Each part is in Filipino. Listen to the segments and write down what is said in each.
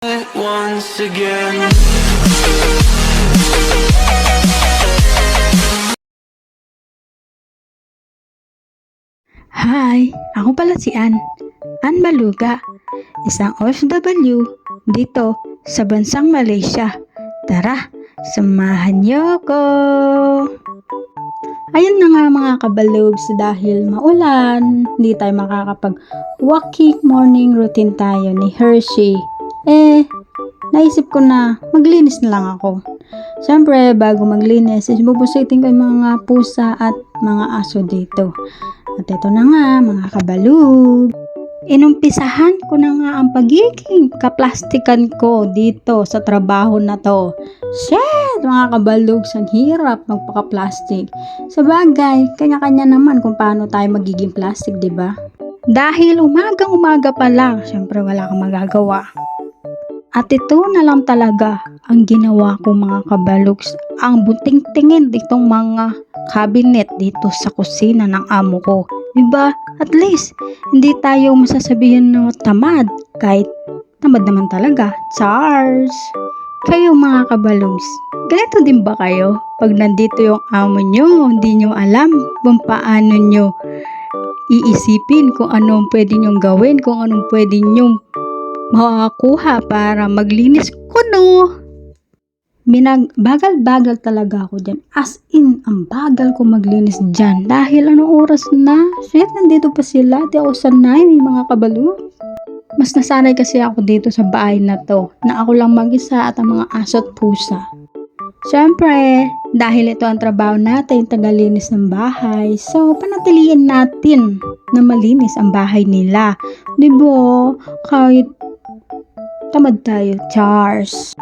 once again. Hi, ako pala si Ann Baluga, isang OFW dito sa bansang Malaysia. Tara, samahan niyo ko! Ayun na nga mga kabalugs, dahil maulan, hindi tayo makakapag-walking morning routine tayo ni Hershey. Naisip ko na maglinis na lang ako. Siyempre, bago maglinis, bubusitin ko yung mga pusa at mga aso dito. At ito na nga mga kabalug. Inumpisahan ko na nga ang pagiging kaplastikan ko dito sa trabaho na to. Shit! Mga kabalug, ang hirap magpaka-plastic. Sa bagay, kanya-kanya naman kung paano tayo magiging plastic, di ba? Dahil umagang-umaga pa lang, syempre wala kang magagawa. At ito na lang talaga ang ginawa ko mga kabalugs. Ang buting-tingin ditong mga cabinet dito sa kusina ng amo ko. Diba? At least, hindi tayo masasabihan na tamad. Kahit tamad naman talaga. Charles! Kayo mga kabalugs, ganito din ba kayo? Pag nandito yung amo nyo, hindi nyo alam kung paano nyo iisipin kung anong pwede nyong gawin, kung anong pwede nyong makakuha para maglinis ko, no? Bagal-bagal talaga ako dyan. As in, ang bagal ko maglinis dyan. Dahil anong oras na? Shit, nandito pa sila. Di ako sanay, mga kabalo. Mas nasanay kasi ako dito sa bahay na to, na ako lang mag-isa at ang mga aso at pusa. Siyempre, dahil ito ang trabaho natin, tagalinis ng bahay, so panatiliin natin na malinis ang bahay nila. Diba? Kahit tamad tayo, Charles.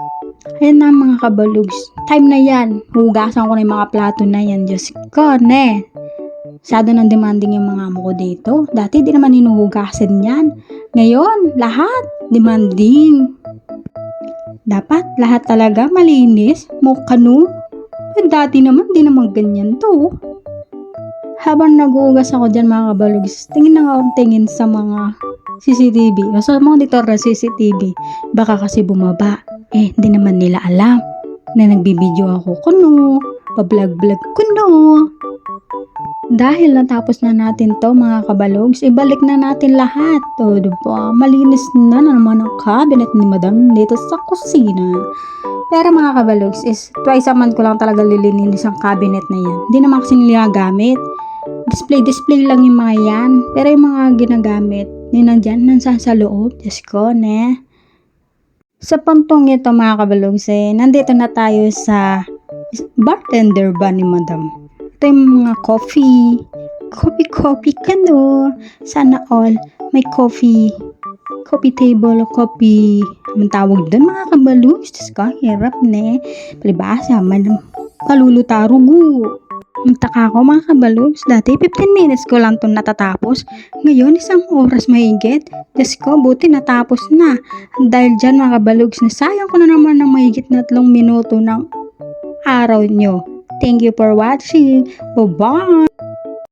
Ayan na mga kabalugs. Time na yan. Hugasan ko na yung mga plato na yan. Diyos ko, ne. Masyado nang demanding yung mga amo ko dito. Dati di naman hinuhugasan yan. Ngayon, lahat demanding. Dapat lahat talaga malinis. Mukano. Dati naman, di naman ganyan to. Habang nag-uugas ako dyan mga kabalugs, tingin na akong tingin sa mga CCTV. O sa monitor na CCTV. Baka kasi bumaba. Hindi naman nila alam na nagbibideo ako kuno, pa-vlog-vlog kuno. Dahil natapos na natin to mga kabalugs, ibalik na natin lahat. O diba? Malinis na naman ang cabinet ni Madam dito sa kusina. Pero mga kabalugs is twice a month ko lang talaga lilininis ang cabinet na yan. Hindi naman kasi niligamit. Display lang yung mga yan. Pero yung mga ginagamit, nandyan, nansa sa loob. Diyos ko, ne. Sa puntong ito mga kabalugs, nandito na tayo sa bartender ba ni Madam. Ito yung mga coffee ka no. Sana all may coffee table o coffee. Ang tawag doon mga kabalugs. Diyos ko, hirap ne. Palibasa, kalulutarugo. Magtaka ko mga kabalugs, dati 15 minutes ko lang itong natatapos. Ngayon, 1 oras mahigit. Diyos ko, buti natapos na. Dahil dyan mga kabalugs, nasayang ko na naman ng mahigit na 3 minuto ng araw nyo. Thank you for watching. Bye-bye!